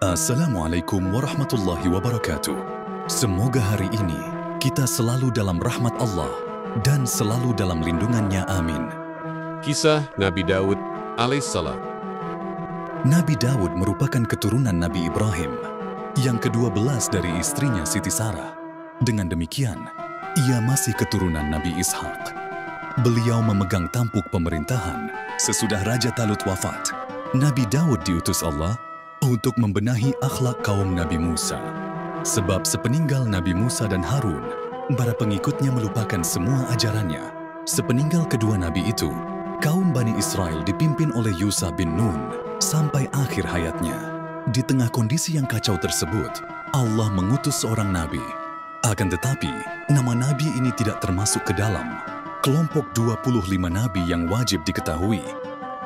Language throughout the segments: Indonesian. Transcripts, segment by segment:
Assalamualaikum warahmatullahi wabarakatuh. Semoga hari ini kita selalu dalam rahmat Allah dan selalu dalam lindungannya, amin. Kisah Nabi Daud alaihissalam. Nabi Daud merupakan keturunan Nabi Ibrahim, yang ke-12 dari istrinya Siti Sarah. Dengan demikian, ia masih keturunan Nabi Ishak. Beliau memegang tampuk pemerintahan sesudah Raja Talut wafat. Nabi Daud diutus Allah untuk membenahi akhlak kaum Nabi Musa. Sebab sepeninggal Nabi Musa dan Harun, para pengikutnya melupakan semua ajarannya. Sepeninggal kedua Nabi itu, kaum Bani Israel dipimpin oleh Yusha bin Nun sampai akhir hayatnya. Di tengah kondisi yang kacau tersebut, Allah mengutus seorang Nabi. Akan tetapi, nama Nabi ini tidak termasuk ke dalam kelompok 25 Nabi yang wajib diketahui.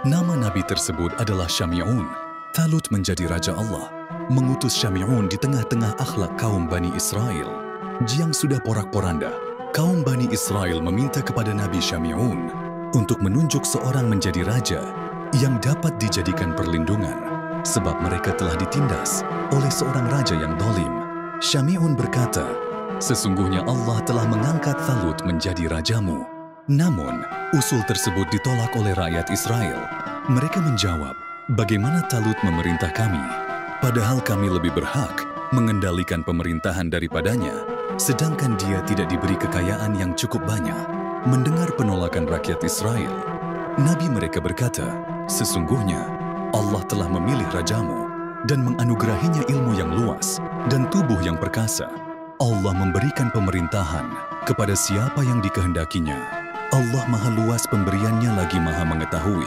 Nama Nabi tersebut adalah Syami'un. Talut menjadi raja Allah, mengutus Syami'un di tengah-tengah akhlak kaum Bani Israel yang sudah porak-poranda. Kaum Bani Israel meminta kepada Nabi Syami'un untuk menunjuk seorang menjadi raja yang dapat dijadikan perlindungan, sebab mereka telah ditindas oleh seorang raja yang dolim. Syami'un berkata, "Sesungguhnya Allah telah mengangkat Talut menjadi rajamu." Namun, usul tersebut ditolak oleh rakyat Israel. Mereka menjawab, "Bagaimana Talut memerintah kami? Padahal kami lebih berhak mengendalikan pemerintahan daripadanya, sedangkan dia tidak diberi kekayaan yang cukup banyak." Mendengar penolakan rakyat Israel, Nabi mereka berkata, "Sesungguhnya Allah telah memilih rajamu dan menganugerahinya ilmu yang luas dan tubuh yang perkasa. Allah memberikan pemerintahan kepada siapa yang dikehendakinya. Allah maha luas pemberiannya lagi maha mengetahui."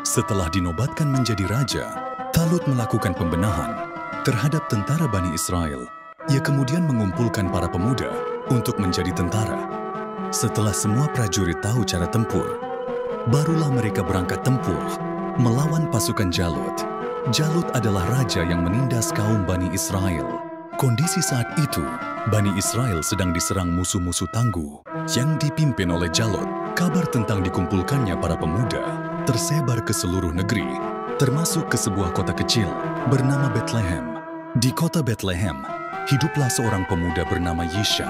Setelah dinobatkan menjadi raja, Talut melakukan pembenahan terhadap tentara Bani Israel. Ia kemudian mengumpulkan para pemuda untuk menjadi tentara. Setelah semua prajurit tahu cara tempur, barulah mereka berangkat tempur melawan pasukan Jalut. Jalut adalah raja yang menindas kaum Bani Israel. Kondisi saat itu, Bani Israel sedang diserang musuh-musuh tangguh yang dipimpin oleh Jalut. Kabar tentang dikumpulkannya para pemuda tersebar ke seluruh negeri, termasuk ke sebuah kota kecil bernama Bethlehem. Di kota Bethlehem, hiduplah seorang pemuda bernama Yisha.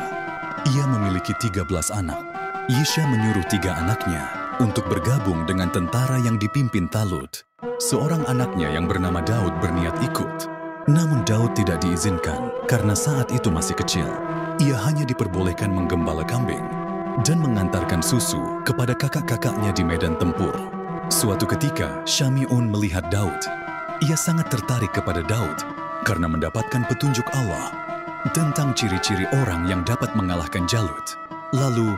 Ia memiliki 13 anak. Yisha menyuruh 3 anaknya untuk bergabung dengan tentara yang dipimpin Talut. Seorang anaknya yang bernama Daud berniat ikut. Namun Daud tidak diizinkan karena saat itu masih kecil. Ia hanya diperbolehkan menggembala kambing dan mengantarkan susu kepada kakak-kakaknya di medan tempur. Suatu ketika, Syami'un melihat Daud. Ia sangat tertarik kepada Daud karena mendapatkan petunjuk Allah tentang ciri-ciri orang yang dapat mengalahkan Jalut. Lalu,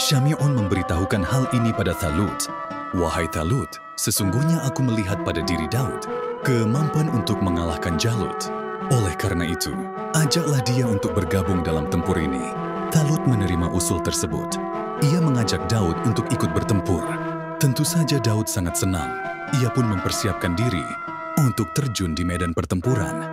Syami'un memberitahukan hal ini pada Talut. "Wahai Talut, sesungguhnya aku melihat pada diri Daud kemampuan untuk mengalahkan Jalut. Oleh karena itu, ajaklah dia untuk bergabung dalam tempur ini." Talut menerima usul tersebut. Ia mengajak Daud untuk ikut bertempur. Tentu saja Daud sangat senang. Ia pun mempersiapkan diri untuk terjun di medan pertempuran.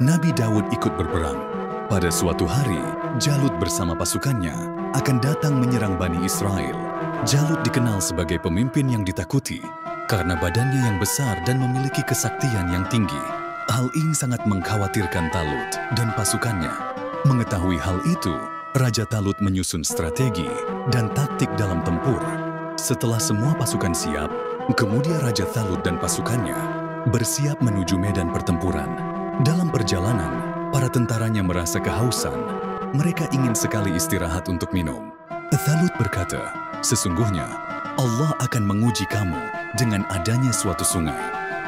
Nabi Daud ikut berperang. Pada suatu hari, Jalut bersama pasukannya akan datang menyerang Bani Israel. Jalut dikenal sebagai pemimpin yang ditakuti karena badannya yang besar dan memiliki kesaktian yang tinggi. Hal ini sangat mengkhawatirkan Talut dan pasukannya. Mengetahui hal itu, Raja Talut menyusun strategi dan taktik dalam tempur. Setelah semua pasukan siap, kemudian Raja Talut dan pasukannya bersiap menuju medan pertempuran. Dalam perjalanan, para tentaranya merasa kehausan. Mereka ingin sekali istirahat untuk minum. Talut berkata, "Sesungguhnya Allah akan menguji kamu dengan adanya suatu sungai.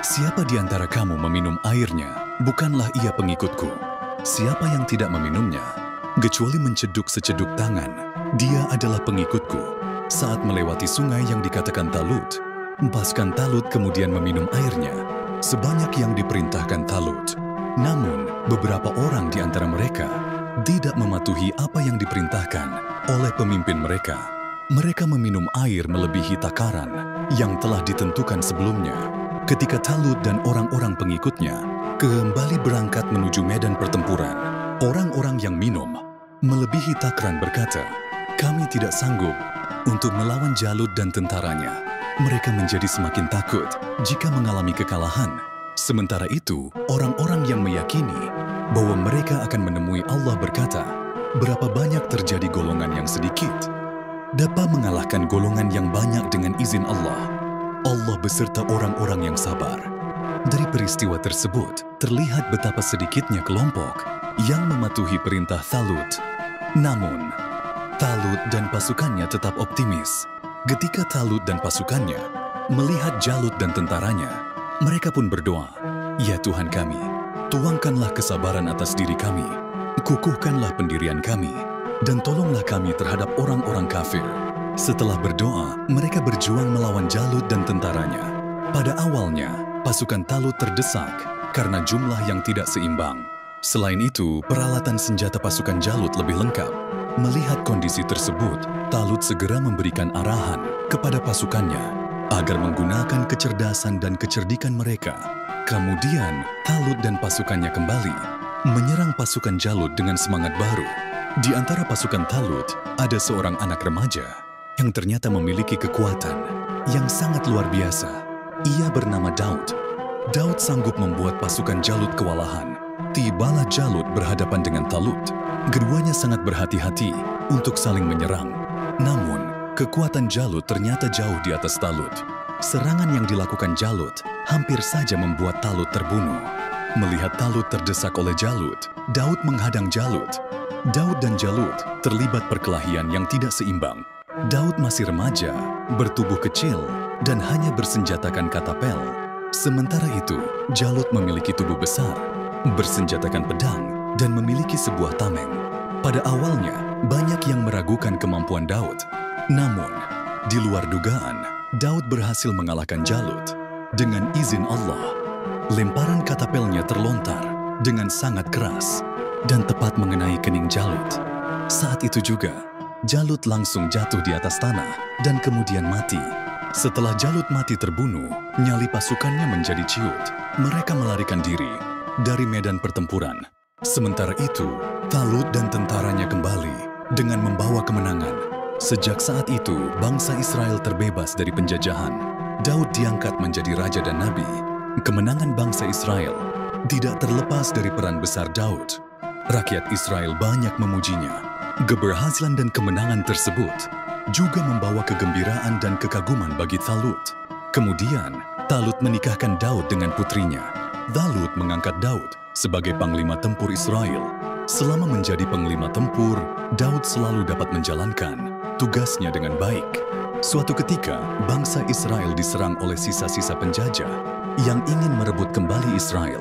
Siapa di antara kamu meminum airnya, bukanlah ia pengikutku. Siapa yang tidak meminumnya, kecuali menceduk seceduk tangan, dia adalah pengikutku." Saat melewati sungai yang dikatakan Talut, pasukan Talut kemudian meminum airnya sebanyak yang diperintahkan Talut. Namun, beberapa orang di antara mereka tidak mematuhi apa yang diperintahkan oleh pemimpin mereka. Mereka meminum air melebihi takaran yang telah ditentukan sebelumnya. Ketika Talut dan orang-orang pengikutnya kembali berangkat menuju medan pertempuran, orang-orang yang minum melebihi takaran berkata, "Kami tidak sanggup untuk melawan Jalut dan tentaranya." Mereka menjadi semakin takut jika mengalami kekalahan. Sementara itu, orang-orang yang meyakini bahwa mereka akan menemui Allah berkata, berapa banyak terjadi golongan yang sedikit dapat mengalahkan golongan yang banyak dengan izin Allah. Allah beserta orang-orang yang sabar. Dari peristiwa tersebut, terlihat betapa sedikitnya kelompok yang mematuhi perintah Thalut. Namun, Talut dan pasukannya tetap optimis. Ketika Talut dan pasukannya melihat Jalut dan tentaranya, mereka pun berdoa, "Ya Tuhan kami, tuangkanlah kesabaran atas diri kami, kukuhkanlah pendirian kami, dan tolonglah kami terhadap orang-orang kafir." Setelah berdoa, mereka berjuang melawan Jalut dan tentaranya. Pada awalnya, pasukan Talut terdesak karena jumlah yang tidak seimbang. Selain itu, peralatan senjata pasukan Jalut lebih lengkap. Melihat kondisi tersebut, Talut segera memberikan arahan kepada pasukannya agar menggunakan kecerdasan dan kecerdikan mereka. Kemudian, Talut dan pasukannya kembali menyerang pasukan Jalut dengan semangat baru. Di antara pasukan Talut, ada seorang anak remaja yang ternyata memiliki kekuatan yang sangat luar biasa. Ia bernama Daud. Daud sanggup membuat pasukan Jalut kewalahan. Tibalah Jalut berhadapan dengan Talut. Keduanya sangat berhati-hati untuk saling menyerang. Namun, kekuatan Jalut ternyata jauh di atas Talut. Serangan yang dilakukan Jalut hampir saja membuat Talut terbunuh. Melihat Talut terdesak oleh Jalut, Daud menghadang Jalut. Daud dan Jalut terlibat perkelahian yang tidak seimbang. Daud masih remaja, bertubuh kecil, dan hanya bersenjatakan katapel. Sementara itu, Jalut memiliki tubuh besar, bersenjatakan pedang, dan memiliki sebuah tameng. Pada awalnya, banyak yang meragukan kemampuan Daud. Namun, di luar dugaan, Daud berhasil mengalahkan Jalut. Dengan izin Allah, lemparan katapelnya terlontar dengan sangat keras dan tepat mengenai kening Jalut. Saat itu juga, Jalut langsung jatuh di atas tanah dan kemudian mati. Setelah Jalut mati terbunuh, nyali pasukannya menjadi ciut. Mereka melarikan diri dari medan pertempuran. Sementara itu, Talut dan tentaranya kembali dengan membawa kemenangan. Sejak saat itu, bangsa Israel terbebas dari penjajahan. Daud diangkat menjadi raja dan nabi. Kemenangan bangsa Israel tidak terlepas dari peran besar Daud. Rakyat Israel banyak memujinya. Keberhasilan dan kemenangan tersebut juga membawa kegembiraan dan kekaguman bagi Talut. Kemudian, Talut menikahkan Daud dengan putrinya. Talut mengangkat Daud sebagai panglima tempur Israel. Selama menjadi panglima tempur, Daud selalu dapat menjalankan tugasnya dengan baik. Suatu ketika, bangsa Israel diserang oleh sisa-sisa penjajah yang ingin merebut kembali Israel.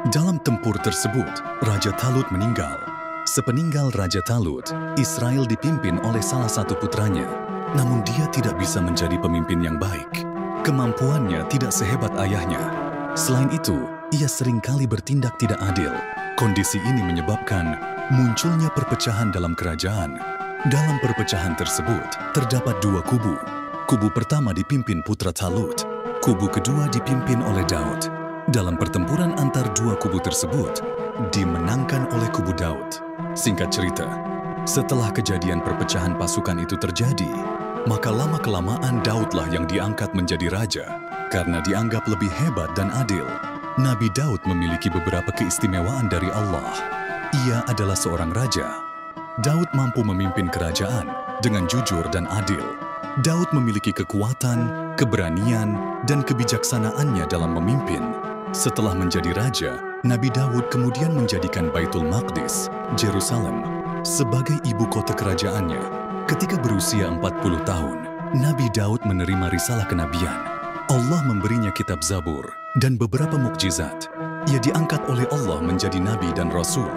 Dalam tempur tersebut, Raja Talut meninggal. Sepeninggal Raja Talut, Israel dipimpin oleh salah satu putranya. Namun dia tidak bisa menjadi pemimpin yang baik. Kemampuannya tidak sehebat ayahnya. Selain itu, ia seringkali bertindak tidak adil. Kondisi ini menyebabkan munculnya perpecahan dalam kerajaan. Dalam perpecahan tersebut, terdapat dua kubu. Kubu pertama dipimpin putra Talut. Kubu kedua dipimpin oleh Daud. Dalam pertempuran antar dua kubu tersebut, dimenangkan oleh kubu Daud. Singkat cerita, setelah kejadian perpecahan pasukan itu terjadi, maka lama-kelamaan Daudlah yang diangkat menjadi raja. Karena dianggap lebih hebat dan adil, Nabi Daud memiliki beberapa keistimewaan dari Allah. Ia adalah seorang raja. Daud mampu memimpin kerajaan dengan jujur dan adil. Daud memiliki kekuatan, keberanian, dan kebijaksanaannya dalam memimpin. Setelah menjadi raja, Nabi Daud kemudian menjadikan Baitul Maqdis, Yerusalem, sebagai ibu kota kerajaannya. Ketika berusia 40 tahun, Nabi Daud menerima risalah kenabian. Allah memberinya kitab Zabur dan beberapa mukjizat. Ia diangkat oleh Allah menjadi nabi dan rasul.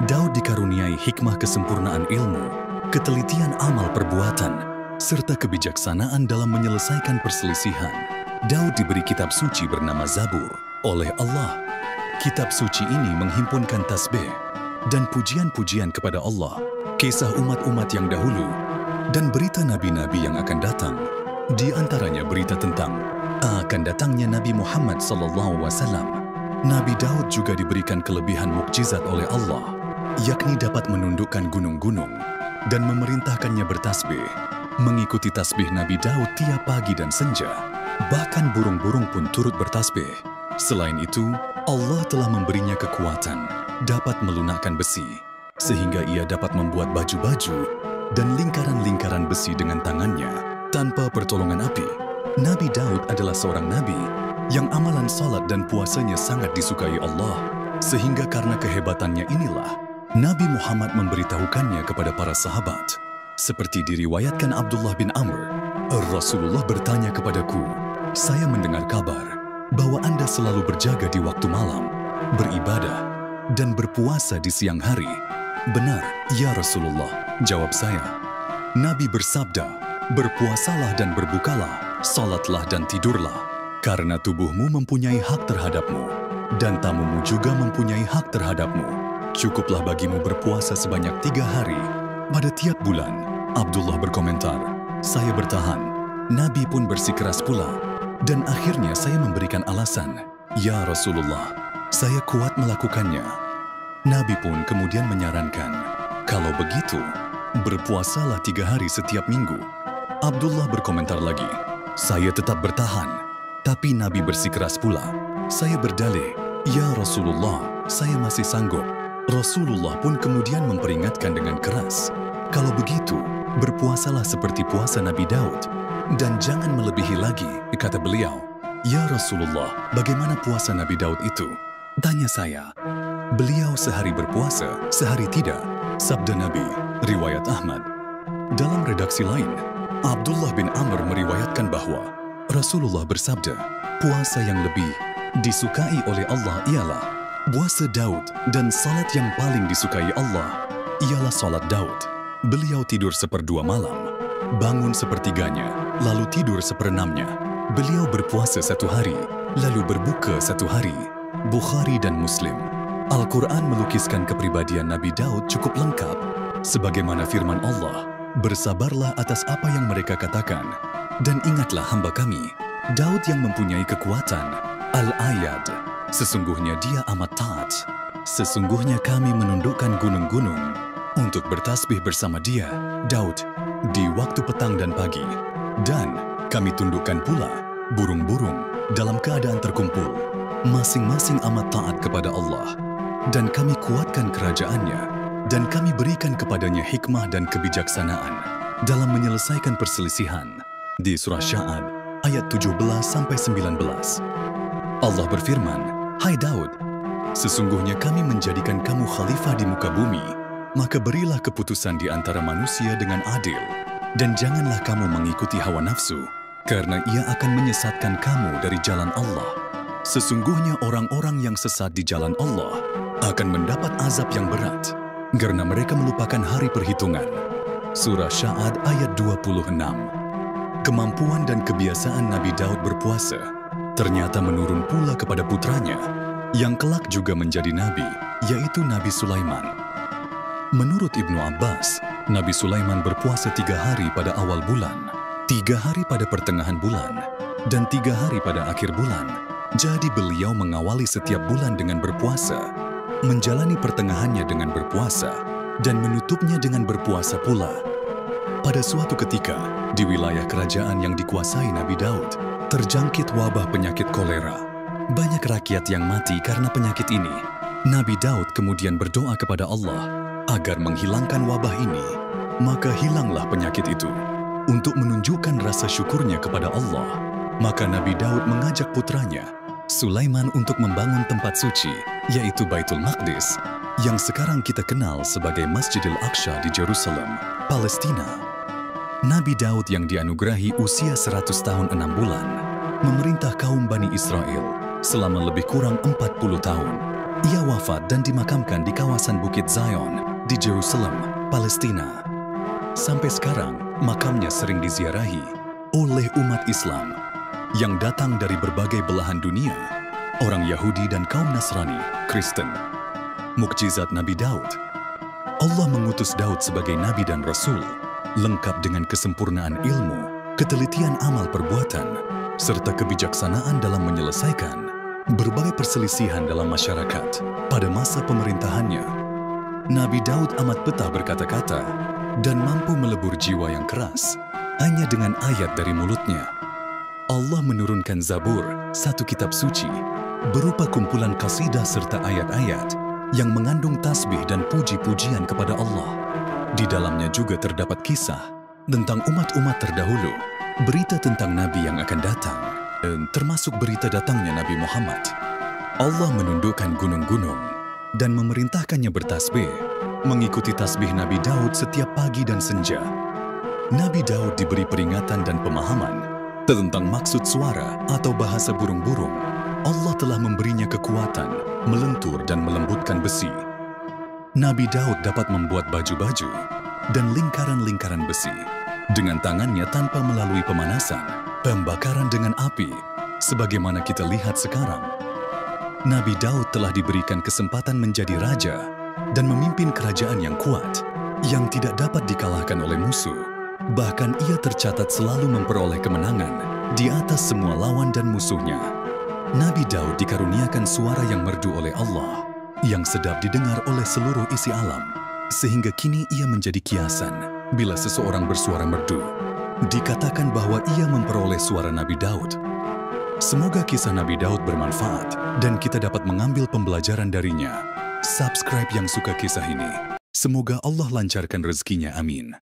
Daud dikaruniai hikmah kesempurnaan ilmu, ketelitian amal perbuatan, serta kebijaksanaan dalam menyelesaikan perselisihan. Daud diberi kitab suci bernama Zabur oleh Allah. Kitab suci ini menghimpunkan tasbih dan pujian-pujian kepada Allah, kisah umat-umat yang dahulu, dan berita nabi-nabi yang akan datang. Di antaranya berita tentang akan datangnya Nabi Muhammad SAW. Nabi Daud juga diberikan kelebihan mukjizat oleh Allah, yakni dapat menundukkan gunung-gunung dan memerintahkannya bertasbih. Mengikuti tasbih Nabi Daud tiap pagi dan senja, bahkan burung-burung pun turut bertasbih. Selain itu, Allah telah memberinya kekuatan dapat melunakkan besi, sehingga ia dapat membuat baju-baju dan lingkaran-lingkaran besi dengan tangannya tanpa pertolongan api. Nabi Daud adalah seorang nabi yang amalan salat dan puasanya sangat disukai Allah, sehingga karena kehebatannya inilah Nabi Muhammad memberitahukannya kepada para sahabat. Seperti diriwayatkan Abdullah bin Amr, Rasulullah bertanya kepadaku, "Saya mendengar kabar bahwa Anda selalu berjaga di waktu malam, beribadah, dan berpuasa di siang hari." "Benar, ya Rasulullah," jawab saya. Nabi bersabda, "Berpuasalah dan berbukalah, salatlah dan tidurlah, karena tubuhmu mempunyai hak terhadapmu, dan tamumu juga mempunyai hak terhadapmu. Cukuplah bagimu berpuasa sebanyak 3 hari pada tiap bulan." Abdullah berkomentar, "Saya bertahan." Nabi pun bersikeras pula, dan akhirnya saya memberikan alasan, "Ya Rasulullah, saya kuat melakukannya." Nabi pun kemudian menyarankan, "Kalau begitu, berpuasalah 3 hari setiap minggu." Abdullah berkomentar lagi, "Saya tetap bertahan." Tapi Nabi bersikeras pula. Saya berdalih, "Ya Rasulullah, saya masih sanggup." Rasulullah pun kemudian memperingatkan dengan keras, "Kalau begitu, berpuasalah seperti puasa Nabi Daud, dan jangan melebihi lagi," kata beliau. "Ya Rasulullah, bagaimana puasa Nabi Daud itu?" tanya saya. "Beliau sehari berpuasa, sehari tidak," sabda Nabi, riwayat Ahmad. Dalam redaksi lain, Abdullah bin Amr meriwayatkan bahwa Rasulullah bersabda, "Puasa yang lebih disukai oleh Allah ialah puasa Daud, dan salat yang paling disukai Allah ialah salat Daud. Beliau tidur 1/2 malam, bangun 1/3-nya, lalu tidur 1/6-nya. Beliau berpuasa 1 hari, lalu berbuka 1 hari." Bukhari dan Muslim. Al-Quran melukiskan kepribadian Nabi Daud cukup lengkap, sebagaimana firman Allah, "Bersabarlah atas apa yang mereka katakan, dan ingatlah hamba kami, Daud yang mempunyai kekuatan." Al-Ayat. Sesungguhnya dia amat taat. Sesungguhnya kami menundukkan gunung-gunung untuk bertasbih bersama dia, Daud, di waktu petang dan pagi. Dan kami tundukkan pula burung-burung dalam keadaan terkumpul. Masing-masing amat taat kepada Allah. Dan kami kuatkan kerajaannya, dan kami berikan kepadanya hikmah dan kebijaksanaan dalam menyelesaikan perselisihan. Di surah Sya'ad, ayat 17-19. Allah berfirman, "Hai Daud, sesungguhnya kami menjadikan kamu khalifah di muka bumi, maka berilah keputusan di antara manusia dengan adil, dan janganlah kamu mengikuti hawa nafsu, karena ia akan menyesatkan kamu dari jalan Allah. Sesungguhnya orang-orang yang sesat di jalan Allah akan mendapat azab yang berat, karena mereka melupakan hari perhitungan." Surah Sya'ad ayat 26. Kemampuan dan kebiasaan Nabi Daud berpuasa ternyata menurun pula kepada putranya, yang kelak juga menjadi nabi, yaitu Nabi Sulaiman. Menurut Ibnu Abbas, Nabi Sulaiman berpuasa 3 hari pada awal bulan, 3 hari pada pertengahan bulan, dan 3 hari pada akhir bulan. Jadi beliau mengawali setiap bulan dengan berpuasa, menjalani pertengahannya dengan berpuasa, dan menutupnya dengan berpuasa pula. Pada suatu ketika, di wilayah kerajaan yang dikuasai Nabi Daud, terjangkit wabah penyakit kolera. Banyak rakyat yang mati karena penyakit ini. Nabi Daud kemudian berdoa kepada Allah agar menghilangkan wabah ini. Maka hilanglah penyakit itu. Untuk menunjukkan rasa syukurnya kepada Allah, maka Nabi Daud mengajak putranya, Sulaiman, untuk membangun tempat suci, yaitu Baitul Maqdis, yang sekarang kita kenal sebagai Masjidil Aqsa di Jerusalem, Palestina. Nabi Daud yang dianugerahi usia 100 tahun 6 bulan, memerintah kaum Bani Israel selama lebih kurang 40 tahun. Ia wafat dan dimakamkan di kawasan Bukit Zion di Jerusalem, Palestina. Sampai sekarang, makamnya sering diziarahi oleh umat Islam yang datang dari berbagai belahan dunia, orang Yahudi dan kaum Nasrani, Kristen. Mukjizat Nabi Daud. Allah mengutus Daud sebagai nabi dan rasul, lengkap dengan kesempurnaan ilmu, ketelitian amal perbuatan, serta kebijaksanaan dalam menyelesaikan berbagai perselisihan dalam masyarakat pada masa pemerintahannya. Nabi Daud amat betah berkata-kata dan mampu melebur jiwa yang keras hanya dengan ayat dari mulutnya. Allah menurunkan Zabur, satu kitab suci, berupa kumpulan kasidah serta ayat-ayat yang mengandung tasbih dan puji-pujian kepada Allah. Di dalamnya juga terdapat kisah tentang umat-umat terdahulu, berita tentang Nabi yang akan datang, dan termasuk berita datangnya Nabi Muhammad. Allah menundukkan gunung-gunung dan memerintahkannya bertasbih, mengikuti tasbih Nabi Daud setiap pagi dan senja. Nabi Daud diberi peringatan dan pemahaman tentang maksud suara atau bahasa burung-burung. Allah telah memberinya kekuatan, melentur dan melembutkan besi. Nabi Daud dapat membuat baju-baju dan lingkaran-lingkaran besi dengan tangannya tanpa melalui pemanasan, pembakaran dengan api, sebagaimana kita lihat sekarang. Nabi Daud telah diberikan kesempatan menjadi raja dan memimpin kerajaan yang kuat, yang tidak dapat dikalahkan oleh musuh. Bahkan ia tercatat selalu memperoleh kemenangan di atas semua lawan dan musuhnya. Nabi Daud dikaruniakan suara yang merdu oleh Allah, yang sedap didengar oleh seluruh isi alam, sehingga kini ia menjadi kiasan bila seseorang bersuara merdu. Dikatakan bahwa ia memperoleh suara Nabi Daud. Semoga kisah Nabi Daud bermanfaat dan kita dapat mengambil pembelajaran darinya. Subscribe yang suka kisah ini. Semoga Allah lancarkan rezekinya, amin.